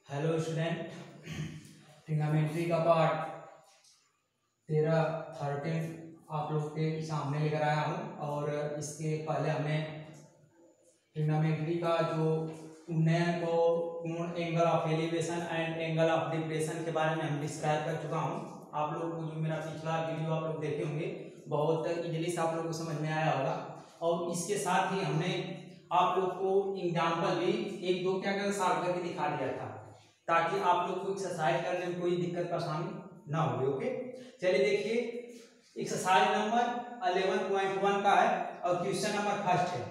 Hello student, trigonometry का part 13 आप लोग के सामने लेकर आया हूँ। और इसके पहले हमने ट्रिग्नोमेट्री का जो उन्नयन को कोण, angle of elevation and angle of depression के बारे में हम डिस्क्राइब कर चुका हूँ। आप लोग को जो मेरा पिछला वीडियो आप लोग देखे होंगे बहुत इजीली से आप लोग को समझ में आया होगा। और इसके साथ ही हमने आप लोग को एग्जाम्पल भी एक दो क्या कर सॉल्व करके दिखा दिया था, ताकि आप लोग को एक्सरसाइज करने में कोई दिक्कत परेशानी ना हो। ओके, चलिए देखिए, एक्सरसाइज नंबर 11.1 का है और क्वेश्चन नंबर फर्स्ट है।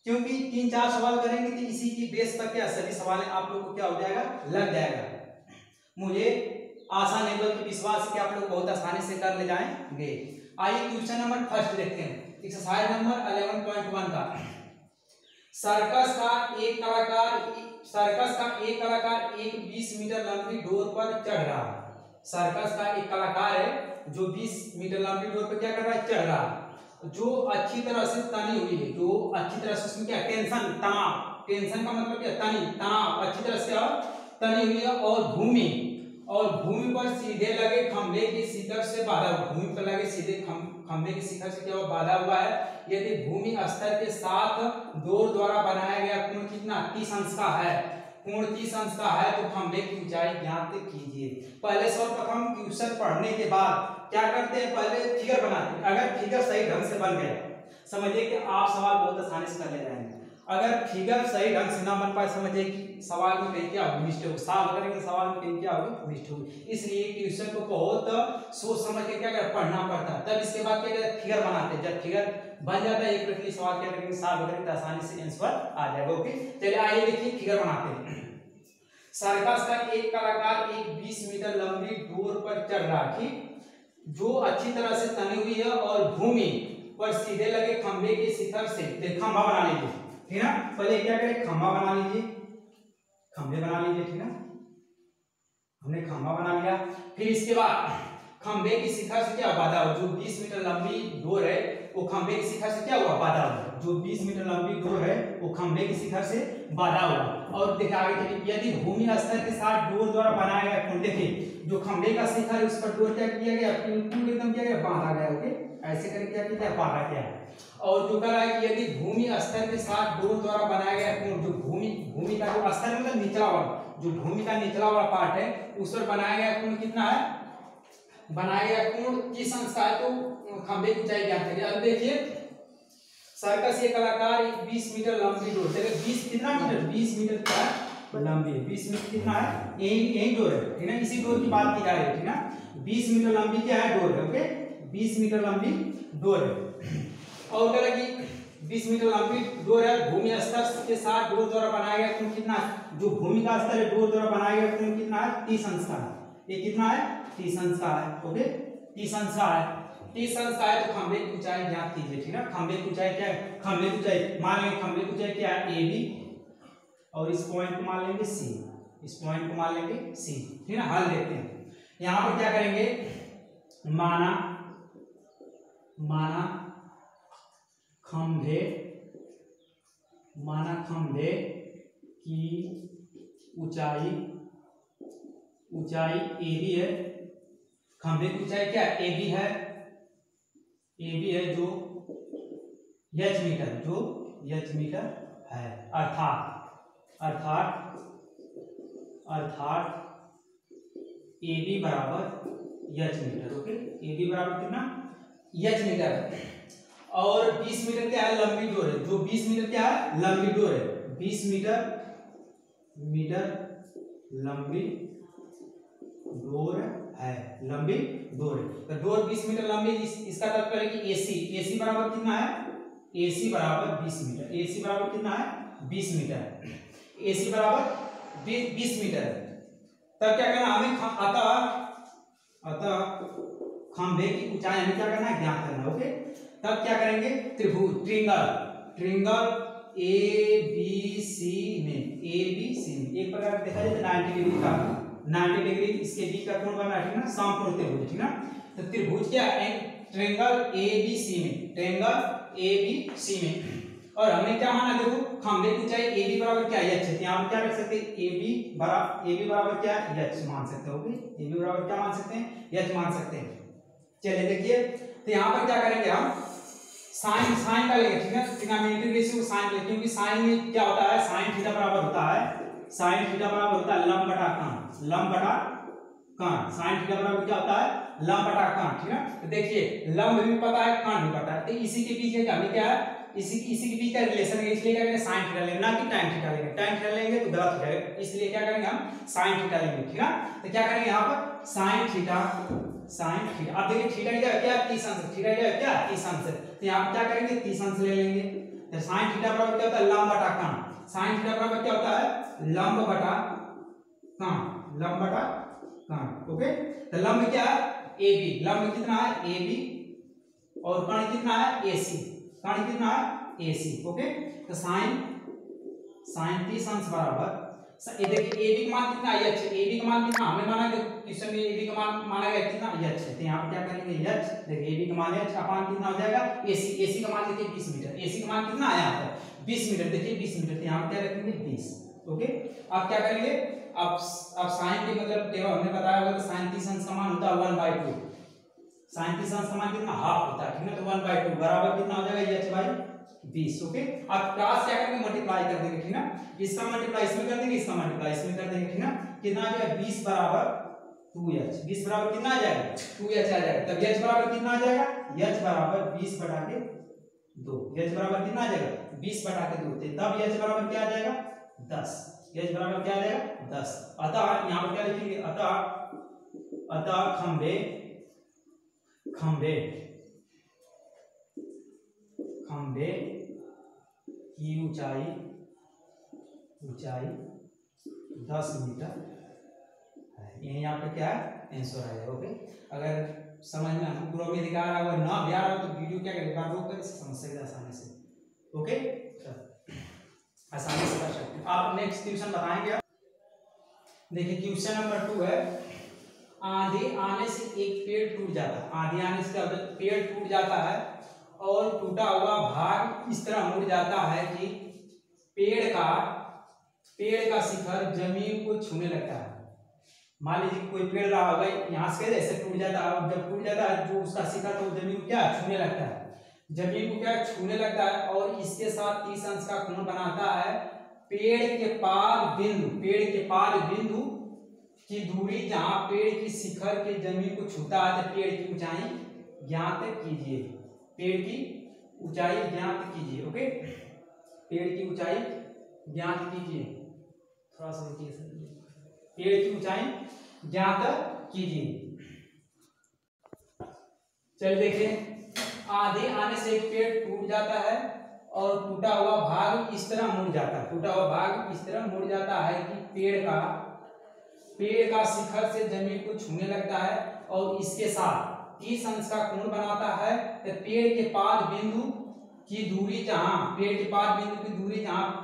क्योंकि 3-4 सवाल करेंगे तो इसी की बेस पर क्या सभी सवाल आप लोग को क्या हो जाएगा, लग जाएगा। मुझे आशा नहीं बल्कि विश्वास है कि आप लोग बहुत आसानी से कर ले जाएंगे। आइए क्वेश्चन नंबर फर्स्ट देखते हैं, एक्सरसाइज नंबर 11.1 का। सर्कस का एक कलाकार एक 20 मीटर लंबी डोर पर चढ़ रहा है। सर्कस का एक कलाकार है जो 20 मीटर लंबी डोर पर क्या कर रहा है, चढ़ रहा है, जो अच्छी तरह से तनी हुई है, जो अच्छी तरह से उसमें क्या टेंशन, तनाव, टेंशन का मतलब क्या, तनाव अच्छी तरह से तनी हुई है। और भूमि पर सीधे लगे खंभे के शिखर से बांधा हुआ, भूमि पर लगे सीधे खंभे के शिखर से क्या बांधा हुआ है। यदि भूमि स्तर के साथ डोर द्वारा बनाया गया कोण कितना 30 अंश का है, कोण 30 अंश का है, तो खंभे की ऊंचाई ज्ञात कीजिए। पहले सर्वप्रथम क्वेश्चन पढ़ने के बाद क्या करते हैं, पहले फिगर बनाते हैं। अगर फिगर सही ढंग से बन गया, समझिए कि आप सवाल बहुत आसानी से कर ले जाएंगे। अगर फिगर सही ढंग से ना बन पाए, समझिए कि सवाल में कहीं क्या होगी, मिस्टेक होगी। सॉल्व करेंगे सवाल में कहीं क्या होगी, मिस्टेक होगी। इसलिए क्वेश्चन को बहुत सोच समझ के क्या कर पढ़ना पड़ता है। तब इसके बाद क्या करते, फिगर बनाते हैं। जब फिगर बन जाता है एक प्रश्न सवाल क्या करेंगे, सॉल्व करेंगे तो आसानी से आंसर आ जाएगा। ओके, चलिए आइए देखिए फिगर बनाते हैं। सर्कस का एक कलाकार एक 20 मीटर लंबी डोर पर चढ़ रहा है, जो अच्छी तरह से तनी हुई है और भूमि पर सीधे लगे खंभे के शिखर से खंभा बना लीजिए, ठीक है ना। पहले क्या करें, खंभा बना लीजिए, खंभे बना लीजिए, ठीक है। हमने खंभा बना लिया। फिर इसके बाद खंभे की शिखर से क्या बांधा हुआ, जो 20 मीटर लंबी डोर है वो खंभे की शिखर से क्या हुआ, बांधा हुआ। जो 20 मीटर लंबी डोर है वो खंभे की शिखर से बांधा हुआ। और देखिए आगे चलिए, यदि भूमि स्तर के साथ डोर द्वारा बनाया गया कोण, देखिए जो खंभे का शिखर है उस पर डोर क्या किया गया, बिल्कुल एकदम क्या गया, बांधा गया। ओके, ऐसे करके क्या किया, बांधा गया। और जो कह रहा है कि यदि भूमि स्तर के साथ डोर द्वारा बनाया गया कोण, जो भूमि का जो स्तर मतलब निचला वाला, जो भूमि का निचला वाला पार्ट है उस पर बनाया गया कोण कितना है, बनाया गया कोण 30 अंश का है। तो खंभे की ऊंचाई ज्ञात करिए। अब देखिए, सर्कस ये कलाकार एक 20 मीटर लंबी डोर, देखिए 20 कितना मीटर, 20 मीटर क्या लंबी है, 20 मीटर कितना है, यही डोर है, ठीक है। इसी डोर की बात की जा रही है, ठीक है ना। 20 मीटर लंबी क्या है, डोर है। ओके, 20 मीटर लंबी डोर है। और कह रहा है कि 20 मीटर लंबी डोर है, भूमि स्तर के साथ डोर द्वारा बनाया गया कोण कितना है, जो भूमि का स्तर है डोर द्वारा बनाया गया कोण कितना है, 30 अंश का है। ये कितना है, 30 अंश का है। ओके, 30 अंश का है, 30 अंश का है। तो खंभे की ऊंचाई ज्ञात कीजिए, ठीक है। खंभे की ऊंचाई क्या है, खंभे की ऊंचाई मान लेंगे, खंभे की ऊंचाई क्या है, AB, और इस पॉइंट को मान लेंगे C, इस पॉइंट को मान लेंगे C, ठीक है। हल देखते हैं, यहां पर क्या करेंगे, माना खंभे की ऊंचाई AB है। खंभे की ऊंचाई क्या है, AB है, जो h मीटर है। अर्थात AB बराबर h मीटर। ओके, AB बराबर कितना, h मीटर है। और 20 मीटर क्या है, लंबी डोर है, जो 20 मीटर क्या है, लंबी डोर है। 20 मीटर लंबी डोर है, लंबी डोर है। तो डोर 20 मीटर लंबी, इसका तात्पर्य कि AC बराबर कितना है, AC बराबर 20 मीटर। AC बराबर कितना है, 20 मीटर। AC बराबर 20 मीटर। तब क्या करना हमें, अतः खंभे की ऊंचाई हमें क्या करना है, ज्ञात करना। ओके, तब क्या करेंगे, त्रिभुज ट्रिंगल ABC में एक प्रकार देखा जाए 90 डिग्री का, 90 डिग्री इसके बीच का कोण बना, ठीक ना, समकोण त्रिभुज, ठीक ना। तो त्रिभुज क्या है, ट्रायंगल ABC में, और हमने क्या माना, देखो खंभे की ऊंचाई ए बी बराबर क्या है, एच, यहाँ पर क्या रख सकते हैं, ए बी बराबर क्या है, एच मान सकते हो। ए बी बराबर क्या मान सकते हैं, एच मान सकते हैं। चलिए देखिए, तो यहाँ पर क्या करेंगे हम, साइन का लेंगे, ठीक है, ट्रिग्नोमेट्रिक रेशियो साइन लेंगे, क्योंकि साइन में क्या होता है, साइन थीटा बराबर होता है, साइन थीटा बराबर होता है लंब बटा कण, लंब बटा कण, साइन थीटा बराबर क्या होता है, लंब बटा कण, ठीक है। तो देखिए लंब भी पता है, कण भी पता है, तो इसी के बीच में हमें क्या है, इसी के बीच का रिलेशन है, इसलिए क्या करेंगे, साइन थीटा लेंगे, ना कि टाइन थीटा लेंगे। टाइन थीटा लेंगे तो गलत हो जाएगा, इसलिए क्या करेंगे हम, साइन थीटा लेंगे, ठीक है। तो क्या करेंगे यहाँ पर, साइन थीटा, साइन थीटा। अब देखिए थीटा की जगह क्या, 30 अंश, थीटा की जगह क्या, 30 अंश, तो यहाँ पर क्या करेंगे, 30 अंश ले लेंगे। तो साइन थीटा बराबर क्या होता है, लंब बटा कण, साइन थीटा बराबर क्या होता है, लंब बटा कण, लंब बटा कण, ओके। तो लंब क्या है, ए बी, लंब कितना है, ए बी, और कण कितना है, ए सी, कण कितना है, ए सी, ओके। तो साइन 30 अंश बराबर, ये देखिए ए बी का मान कितना है, एच, ए बी का मान कितना हमने माना, क्वेश्चन में ए बी का मान माना गया कितना, एच है, तो यहाँ पर क्या करेंगे, एच, देखिए ए बी का मान एच का मान कितना हो जाएगा, ए सी का मान देखिए 20 मीटर, ए सी का मान कितना आया है 20 मीटर, देखिए 20 मीटर, तो यहाँ पर क्या रखेंगे 20, ओके। अब क्या करेंगे, अब साइन के मतलब टेबल हमने बताया होगा, तो साइन 30 अंश का मान होता है 1/2, साइन 30 अंश का मान कितना, हाफ होता है, ठीक है, तो 1/2 बराबर कितना हो जाएगा, एच बाई 20, ओके। अब क्रॉस क्या करेंगे, मल्टीप्लाई कर देंगे, ठीक है, इसका मल्टीप्लाई इसमें कर देंगे, इसका मल्टीप्लाई इसमें कर देंगे, ठीक है, कितना आ जाएगा, 20 बराबर 2h, 20 बराबर कितना आ जाएगा, 2h आ जाएगा। तब h बराबर कितना आ जाएगा, h बराबर 20 बटा के 2, h बराबर कितना आ जाएगा, 20 बटा के 2, तब h बराबर क्या आ जाएगा, 10, h बराबर क्या आ जाएगा, 10। अतः यहाँ पर क्या लिखेंगे, अतः खंभे की ऊंचाई 10 मीटर है, ये यहाँ पे क्या है, आंसर आएगा, ओके। अगर समझ में हमको पूरा में दिखा रहा है, ना भी आ रहा हो तो वीडियो क्या करेगा, रोक कर समझ सकते आसानी से, ओके, आसानी से कर सकते हैं। आप नेक्स्ट क्वेश्चन बताएंगे। देखिए क्वेश्चन नंबर 2 है, आंधी आने से एक पेड़ टूट जाता है, आंधी आने से पेड़ टूट जाता है और टूटा हुआ भाग इस तरह मुड़ जाता है कि पेड़ का शिखर जमीन को छूने लगता है। मान लीजिए कोई पेड़ रहा होगा, यहाँ से ऐसे टूट जाता है, जब टूट जाता है जो उसका शिखर तो जमीन को क्या छूने लगता है, जमीन को क्या छूने लगता है, और इसके साथ 30 अंश का कोण बनाता है। पेड़ के पाद बिंदु की दूरी जहां पेड़ की शिखर के जमीन को छूता है, तो पेड़ की ऊंचाई ज्ञात कीजिए, पेड़ की ऊंचाई ज्ञात कीजिए, ओके, पेड़ की ऊंचाई ज्ञात कीजिए, थोड़ा सा पेड़ की ऊंचाई ज्ञात कीजिए। चलिए देखिए, आंधी आने से एक पेड़ टूट जाता है और टूटा हुआ भाग इस तरह मुड़ जाता है, टूटा हुआ भाग इस तरह मुड़ जाता है कि पेड़ का शिखर से जमीन को छूने लगता है, और इसके साथ 30 अंश का कोण बनाता है। तो पेड़ के पाद बिंदु की दूरी जहां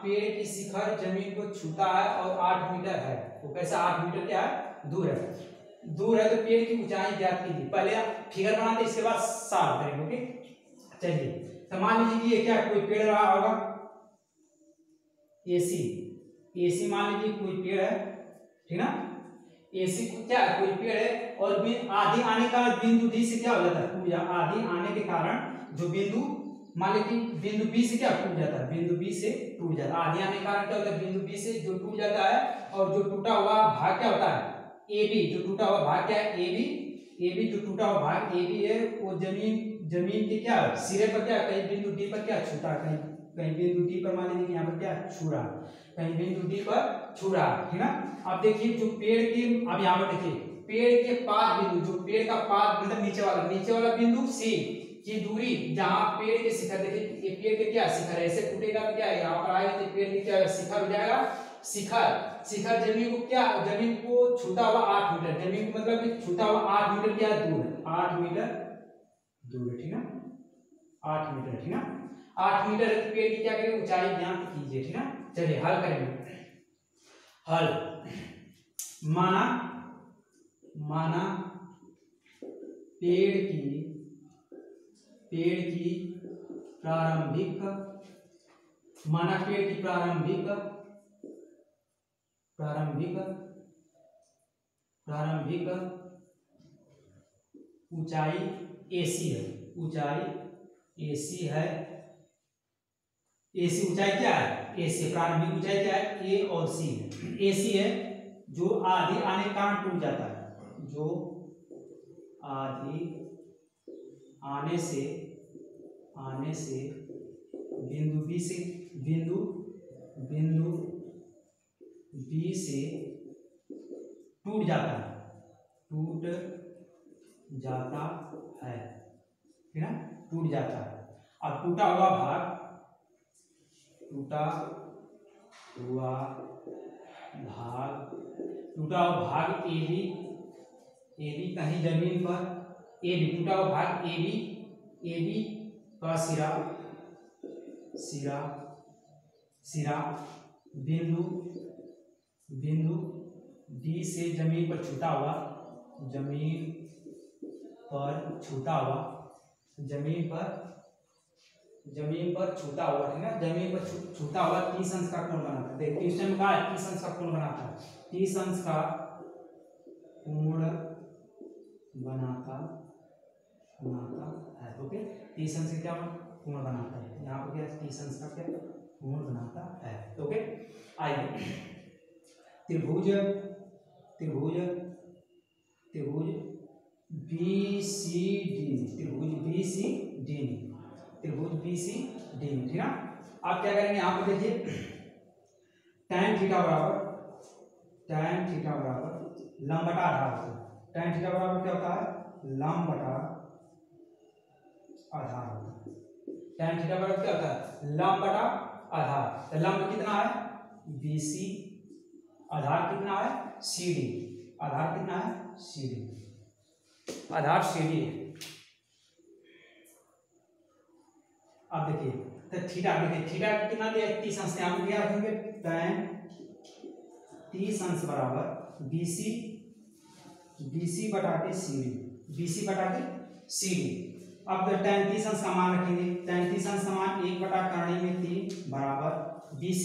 पेड़ की शिखर जमीन को छूता है और 8 मीटर है, वो कैसा 8 मीटर क्या है, दूर है, तो पेड़ की ऊंचाई ज्ञात कीजिए। पहले आप फिगर बनाते, इसके बाद सॉल्व करेंगे, ओके। चलिए, तो मान लीजिए कि ये क्या कोई पेड़ रहा होगा, एसी मान लीजिए कोई पेड़ है, ठीक ना, एसी क्या कोई पेड़ है, और आधी आने का बिंदु डी से क्या हो जाता है, आधी आने के कारण जो बिंदु मान लीजिए बिंदु बी से क्या टूट जाता है, बिंदु बी से टूट जाता है, आधी आने के कारण क्या होता है, बिंदु बी से जो टूट जाता है, और जो टूटा हुआ भाग क्या होता है, ए बी, जो टूटा हुआ भाग क्या है, ए बी जो टूटा हुआ भाग ए बी है, वो जमीन के क्या सिरे पर क्या कहीं बिंदु डी पर क्या छूता है, कहीं बिंदु डी पर मान लीजिए यहाँ पर क्या छू रहा, कहीं बिंदु डी पर छू रहा, ठीक ना। अब देखिए जो पेड़ की, अब यहाँ पर देखिए पेड़ के पाद बिंदु, जो पेड़ का पाद मतलब नीचे वाला बिंदु सी की दूरी जहां पेड़ के शिखर, देखिए ये पेड़ के क्या शिखर ऐसे टूटेगा तो क्या है, यहाँ पर आएगा तो पेड़ के क्या शिखर हो जाएगा, शिखर जमीन को छूता हुआ 8 मीटर, जमीन को मतलब छूता हुआ 8 मीटर क्या दूर है, 8 मीटर दूर है, ठीक ना, 8 मीटर, ठीक ना, 8 मीटर पेड़ की क्या करेंगे, ऊंचाई ज्ञात कीजिए, ठीक ना। चलिए हल करेंगे, हल माना पेड़ की प्रारंभिक माना पेड़ की प्रारंभिक प्रारंभिक प्रारंभिक ऊंचाई AC है, ऊंचाई AC है। AC ऊंचाई क्या है? AC प्रारंभिक ऊंचाई क्या है? A और C है। AC है जो आधी आने के कारण टूट जाता है, जो आधी आने से बिंदु B से बिंदु B से टूट जाता है, टूट जाता है, ठीक है, टूट जाता है। अब टूटा हुआ भाग AB कहीं जमीन पर AB टूटा हुआ भाग AB का सिरा बिंदु D से जमीन पर छूता हुआ ठीक है, जमीन पर छूता हुआ 30 अंश का कोण बनाता है। देखिए क्वेश्चन में कहा है 30 अंश का कोण बनाता है, 30 अंश का कोण बनाता है। ओके, 30 अंश का क्या कोण बनाता है, यहाँ पर क्या 30 अंश का क्या कोण बनाता है। ओके, आइए त्रिभुज BCD, ठीक है। आप क्या करेंगे, यहाँ पर देखिए tan थीटा बराबर लंब बटा आधार होता है। tan थीटा बराबर क्या होता है? लंब बटा आधार होता है। tan थीटा बराबर क्या होता है? लंब बटा आधार। तो लंब कितना है? BC, आधार कितना है? CD, आधार कितना है? CD, आधार CD है। अब देखिए तो थीटा, देखिए थीटा कितना दिया? 30 अंश। यहाँ पे क्या रखेंगे? tan 30 अंश बराबर BC बटा के CD। अब तो tan 30 अंश का मान रखेंगे, tan 30 अंश का मान 1 बटा करणी में 3 बराबर BC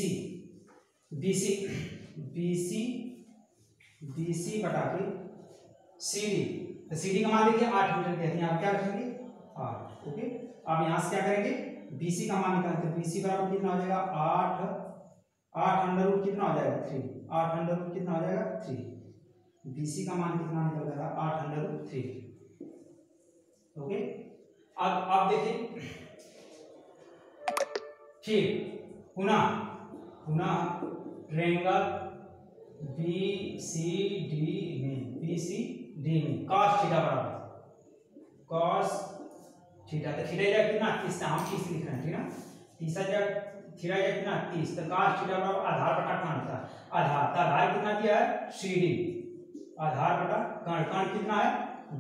बटा के CD। तो CD का मान देखिए 8 मीटर दिया है, यहाँ क्या रखेंगे? 8। ओके, अब यहाँ से क्या करेंगे? BC का मान निकालते हैं। BC बराबर कितना हो जाएगा? 8 अंडर रूट कितना हो जाएगा? 3। 8 अंडर रूट कितना हो जाएगा? 3। BC का मान कितना निकल जाएगा? 8 अंडर रूट 3। ओके, अब आप देखिए फिर पुनः ट्रायंगल BCD में cos थीटा बराबर cos थीटा, तो थीटा जगह कितना? 30, हम 30 लिख रहे हैं, ठीक है। 30 जगह थीटा जगह कितना? 30, तो cos थीटा बराबर आधार बटा कर्ण होता है। आधार कितना दिया है? CD, आधार बटा कर्ण कितना है?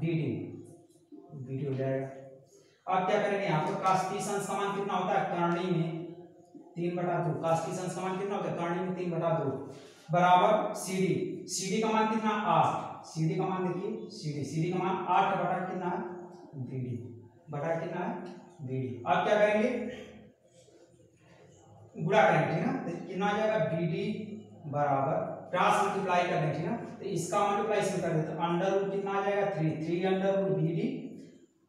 BD हो जाएगा। अब क्या करेंगे, यहाँ पर cos 30 अंश का मान कितना होता है? करणी में 3/2। cos 30 अंश का मान कितना होता है? करणी में 3/2 बराबर CD का मान कितना? 8। CD का मान देखिए, CD का मान 8 बटा कितना है? BD बटा कितना है? BD। अब क्या करेंगे, गुणा करेंगे, ठीक है। तो कितना आ जाएगा? BD बराबर क्रॉस मल्टीप्लाई कर देंगे, ठीक है। तो इसका मल्टीप्लाई इसमें कर देते हैं, अंडर रूट कितना आ जाएगा? 3 under root BD,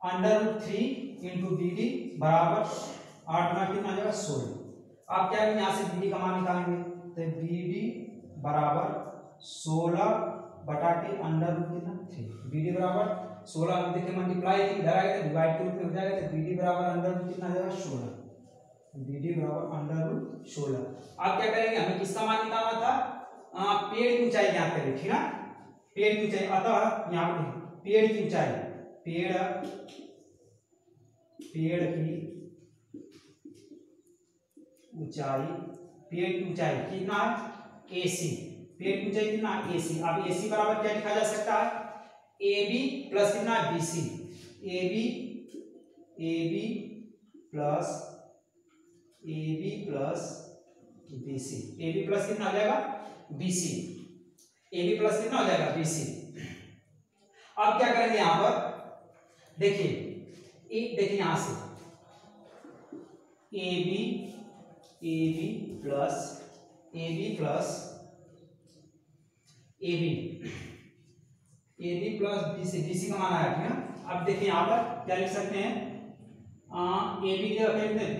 under root 3 into BD बराबर 8 में कितना आ जाएगा? 16। आप क्या करेंगे, यहाँ से BD का मान निकालेंगे, तो BD बराबर 16 बटा के अंडर रूट कितना? 3। BD बराबर 16 देखिए मल्टीप्लाई इधर आएगा तो डिवाइड के रूप में हो जाएगा, तो BD बराबर अंडर रूट कितना आ जाएगा? 16। BD बराबर अंडर रूट 16। आप क्या करेंगे, हमें किसका मान निकालना था? पेड़ की ऊंचाई ज्ञात करें, ठीक है। पेड़ की ऊंचाई, अतः यहाँ पर पेड़ की ऊंचाई, पेड़ की ऊंचाई कितना है? AC। पेड़ की ऊंचाई कितना? AC। अब AC बराबर क्या लिखा जा सकता है? AB प्लस कितना? BC। AB plus BC। AB plus कितना हो जाएगा? BC। AB प्लस कितना हो जाएगा? BC। अब क्या करेंगे, यहां पर देखिए, यहां से AB A B plus A B plus B C का मान आया, ठीक है। अब देखिए यहाँ पर क्या लिख सकते हैं, ए बी की जगह लिखते हैं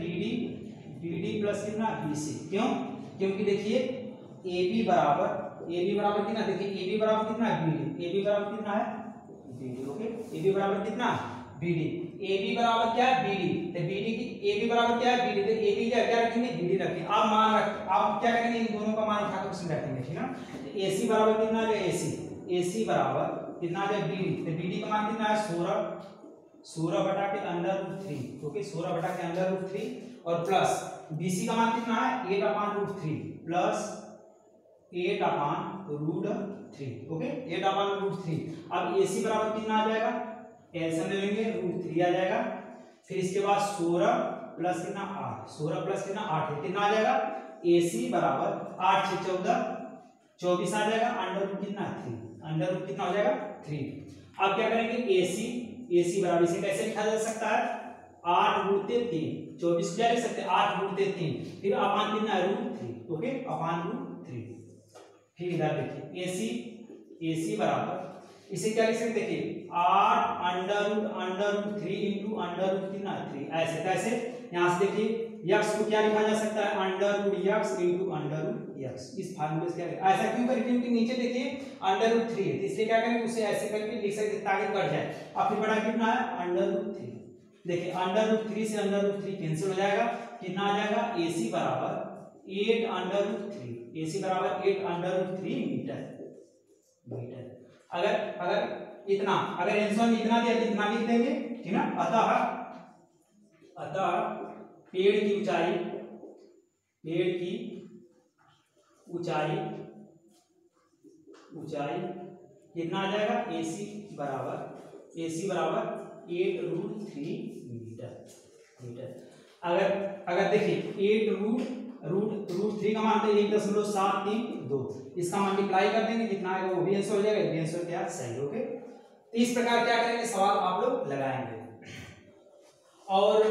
बी डी प्लस कितना बी सी। क्यों? क्योंकि देखिए ए बी बराबर कितना, देखिए ए बी बराबर कितना है बी डी, ए बी बराबर कितना है B D, okay. A B बराबर कितना बी डी, ए बी बराबर क्या है बी डी, तो बी डी की ए बी बराबर क्या है बी डी, तो ए बी क्या रखेंगे बी डी रखेंगे। अब मान रख, अब क्या करेंगे इन दोनों का मान उठाकर उसमें रखेंगे, ठीक है। ए सी बराबर कितना है ए सी बराबर कितना है बी डी, तो बी डी का मान कितना है 16 बटा के अंडर रूट 3, ओके 16 बटा के अंडर रूट 3 और प्लस बी सी का मान कितना है 8 upon root 3 plus 8 upon root 3, okay 8 upon root 3। अब ए सी बराबर कितना आ जाएगा, एलसीएम ले लेंगे रूट 3 आ जाएगा, फिर इसके बाद 16 प्लस कितना 8, 16 प्लस कितना 8 है, कितना आ जाएगा ए सी बराबर 8 से 14 24 आ जाएगा, अंडर रूट कितना 3, अंडर रूट कितना हो जाएगा 3। अब क्या करेंगे ए सी बराबर इसे कैसे लिखा जा सकता है 8 गुणित 3, 24 क्या लिख सकते हैं 8 गुणित 3, फिर अपान कितना है रूट 3, ओके अपान रूट 3। फिर इधर देखिए ए सी बराबर इसे क्या लिख सकते, देखिए 8 under root 3 into under root कितना 3, ऐसे कैसे, यहाँ से देखिए यक्स को क्या लिखा जा सकता है under root x into under root x, इस फार्मूले से क्या है ऐसा क्यों करें, क्योंकि नीचे देखिए अंडर रूट 3 है, इसलिए क्या करेंगे उसे ऐसे करके लिख सकते ताकि कट जाए। अब फिर बड़ा कितना है अंडर रूट 3, देखिए अंडर रूट 3 से अंडर रूट 3 कैंसिल हो जाएगा, कितना आ जाएगा ए सी बराबर 8 अंडर रूट 3, ए सी बराबर 8 अंडर रूट 3 मीटर। अगर इतना, अगर आंसर में इतना दिया तो इतना लिख देंगे, ठीक ना। अतः पेड़ की ऊंचाई कितना आ जाएगा ए सी बराबर 8 रूट 3 मीटर। अगर देखिए 8 रूट 3 का मान तो 1.732, इसका मल्टीप्लाई कर देंगे जितना आएगा वो भी आंसर हो जाएगा, ये आंसर क्या सही, ओके। तो इस प्रकार क्या करेंगे सवाल आप लोग लगाएंगे और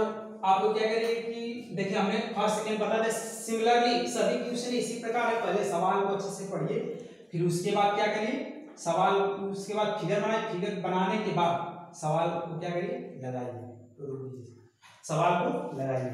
आप लोग क्या करेंगे कि देखिए हमने फर्स्ट सेकंड बता दे, सिमिलरली सभी क्वेश्चन इसी प्रकार है, पहले सवाल को अच्छे से पढ़िए, फिर उसके बाद क्या करिए सवाल, उसके बाद फिगर बनाए, फिगर बनाने के बाद सवाल को क्या करिए लगाइए, सवाल को लगाइए।